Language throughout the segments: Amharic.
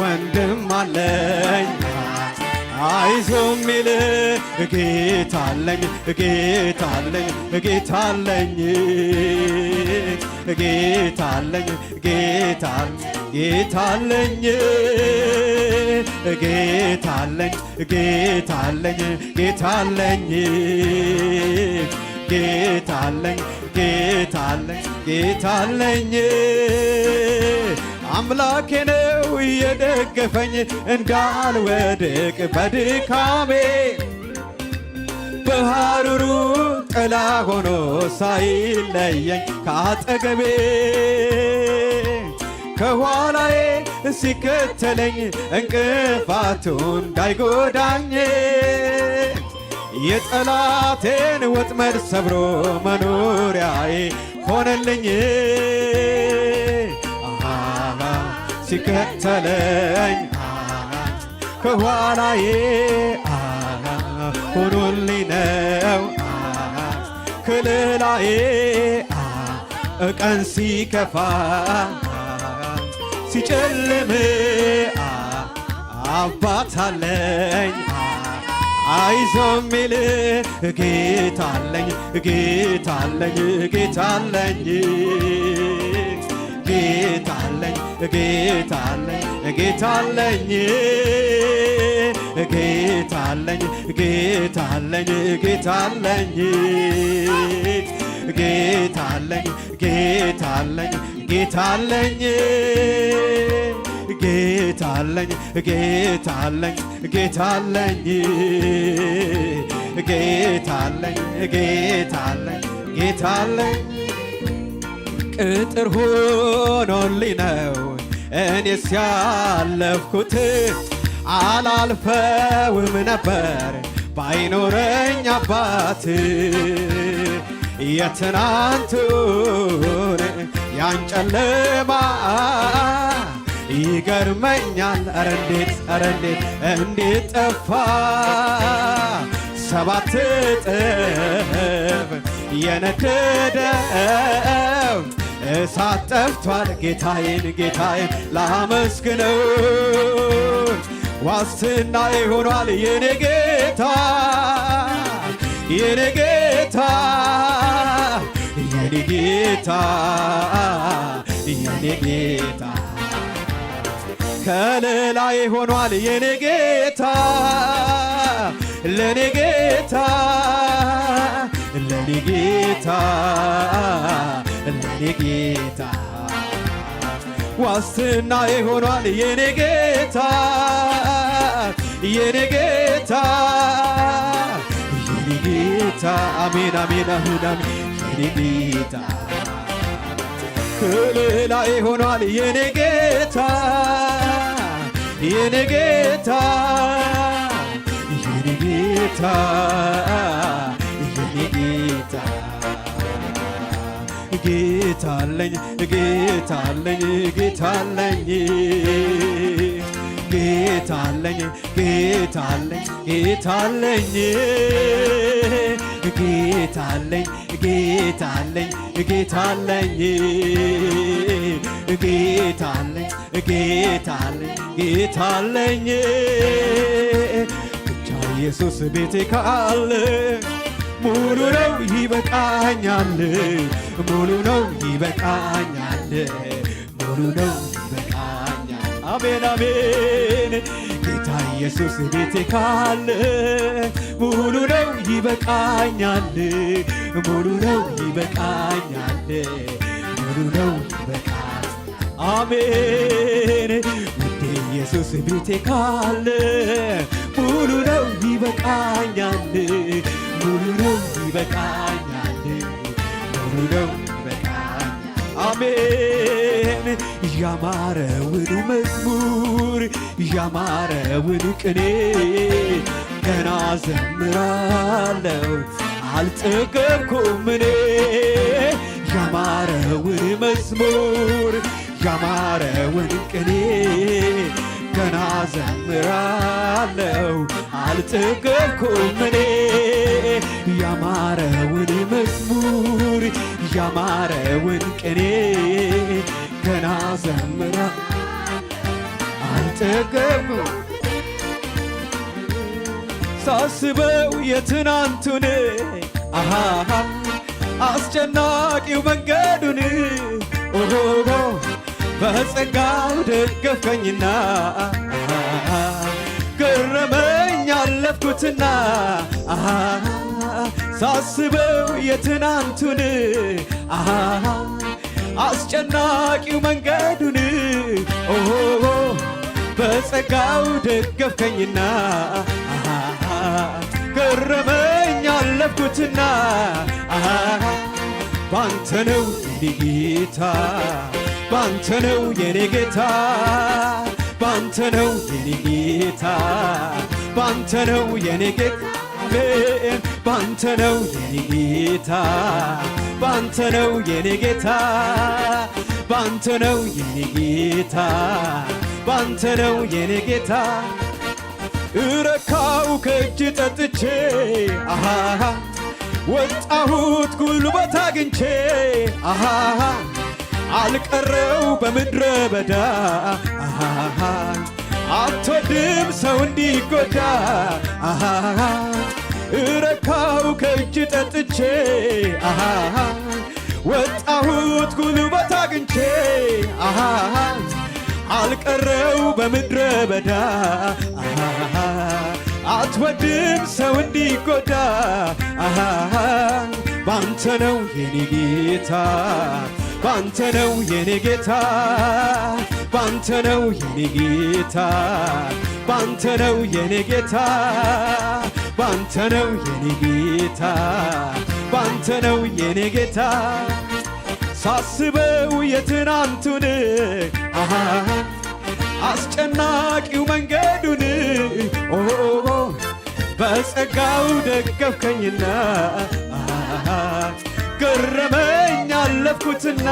ወንድም አለኝ አይዞ ሚል ጌታ አለኝ ጌታ አለኝ ጌታ አለኝ ጌታ አለኝ ጌታ ጌታ አለኝ ጌታ አለኝ ጌታ አለኝ ጌታ አለኝ ጌታ አለኝ ጌታ አለኝ ጌታ አለኝ አምላኬ ነው የደገፈኝ እንዳልወድቅ በድካሜ በሐሩሩ ጥላ ሆኖ ሳይለየኝ ካጠገቤ ከኋላዬ ሲከተለኝ እንቅፋቱ እንዳይጎዳኝ የጠላቴን ወጥመድ ሰብሮ መኖሪያዬ ሆነልኝ ሲከተለኝ ከኋላዬ ሆኖልኝ ነው ክልላዬ ቀን ሲከፋ ሲጨልም አባት አለኝ አይዞ ሚል ጌታ አለኝ ጌታ አለኝ ጌታ አለኝ ጌታ አለኝ ጌታ አለኝ ጌታ አለኝ ጌታ አለኝ ጌታ አለኝ ጌታ አለኝ ጌታ አለኝ ጌታ አለኝ ጌታ አለኝ ጌታ አለኝ ጌታ አለኝ ጌታ አለኝ ጌታ አለኝ ጌታ አለኝ ጌታ አለኝ ቅጥር ሆኖልኝ ነው እኔስ ያለፍኩት አላልፈውም ነበር ባይኖረኝ አባት የትናንቱን ያን ጨለማ ይገርመኛል ኧረ እንዴት እንዴት ጠፋ 7 እጥፍ የነደደው እሳት ጠፍቷል ጌታዬን ላመስግነው ዋስትናዬ ሆኗል የኔ ጌታ የኔ ጌታ የኔ ጌታ የኔ ጌታ ከለላዬ ሆኗል የኔ ጌታ ለኔ ጌታ ለኔ ጌታ ለኔ ጌታ ዋስትናዬ ሆኗል የኔ ጌታ የኔ ጌታ የኔ ጌታ አሜን አሜን አሁን አሜን የኔ ጌታ ከለላዬ ሆኗል የኔ ጌታ የኔ ጌታ የኔ ጌታ የኔ ጌታ ጌታ አለኝ ጌታ አለኝ ጌታ አለኝ ጌታ አለኝ ጌታ አለኝ ጌታ አለኝ ጌታ አለኝ ጌታ አለኝ ጌታ አለኝ ጌታ አለኝ ጌታ አለኝ ጌታ አለኝ ብቻ ኢየሱስ ቤቴ ካለ ሙሉ ነው ይበቃኛል ሙሉ ነው ይበቃኛል ሙሉ ነው ይበቃኛል አሜን አሜን ጌታ ኢየሱስ ቤቴ ካለ ሙሉ ነው ይበቃኛል ሙሉ ነው ይበቃኛል ሙሉ ነው ይበቃኛል አሜን ውዴ ኢየሱስ ቤቴ ካለ ሙሉ ነው ይበቃኛል ሙሉ ነው ይበቃኛል ሙሉ ነው ይበቃኛል አሜን ያማረውን መዝሙር ያማረውን ቅኔ ገና ዘምራለሁ አልጠገብኩም እኔ ያማረውን መዝሙር ያማረውን ቅኔ ገና ዘምራለሁ አልጠገብኩም እኔ ያማረውን መዝሙር ያማረውን ቅኔ ገና ዘምራ ጠገብኩ ሳስበው የትናንቱን አስጨናቂው መንገዱን በጸጋው ደገፍከኝና ገረመኝ አለፍኩትና ሳስበው የትናንቱን አስጨናቂው መንገዱን በጸጋው ደገፍከኝና ገረመኝ አለፍኩትና ባንተ ነው የኔ ጌታ ባንተ ነው የኔ ጌታ ባንተ ነው የኔ ጌታ ባንተ ነው የኔ ጌታ ባንተ ነው የኔ ጌታ ባንተ ነው የኔ ጌታ ባንተ ነው የኔ ጌታ ባንተ ነው የኔ ጌታ እረካው ከእጅ ጠጥቼ ወጣሁት ጉልበት አግኝቼ አልቀረው በምድረ በዳ አትወድም ሰው እንዲጎዳ እረካው ከእጅ ጠጥቼ ወጣሁት ጉልበት አግኝቼ አልቀረው በምድረ በዳ አትወድም ሰው እንዲጎዳ ባንተ ነው የኔ ጌታ ባንተ ነው የኔ ጌታ ባንተ ነው የኔ ጌታ ባንተ ነው የኔ ጌታ ባንተ ነው የኔ ጌታ ባንተ ነው የኔ ጌታ ሳስበው የትናንቱን አስጨናቂው መንገዱን በጸጋው ደገፍከኝና ገረመኝ አለፍኩትና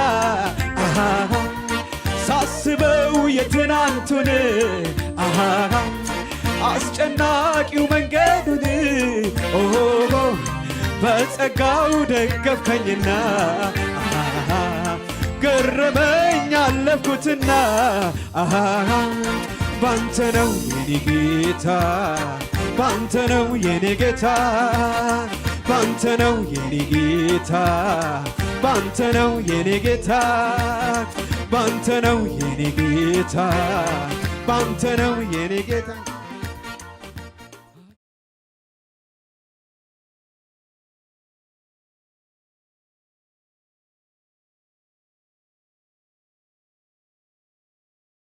ሳስበው የትናንቱን አስጨናቂው መንገዱን በጸጋው ደገፍከኝና ገረመኝ አለፍኩትና ባንተ ነው የኔ ጌታ ባንተ ነው የኔ ጌታ ባንተ ነው የኔ ጌታ ባንተ ነው የኔ ጌታ ባንተ ነው የኔ ጌታ ባንተ ነው የኔ ጌታ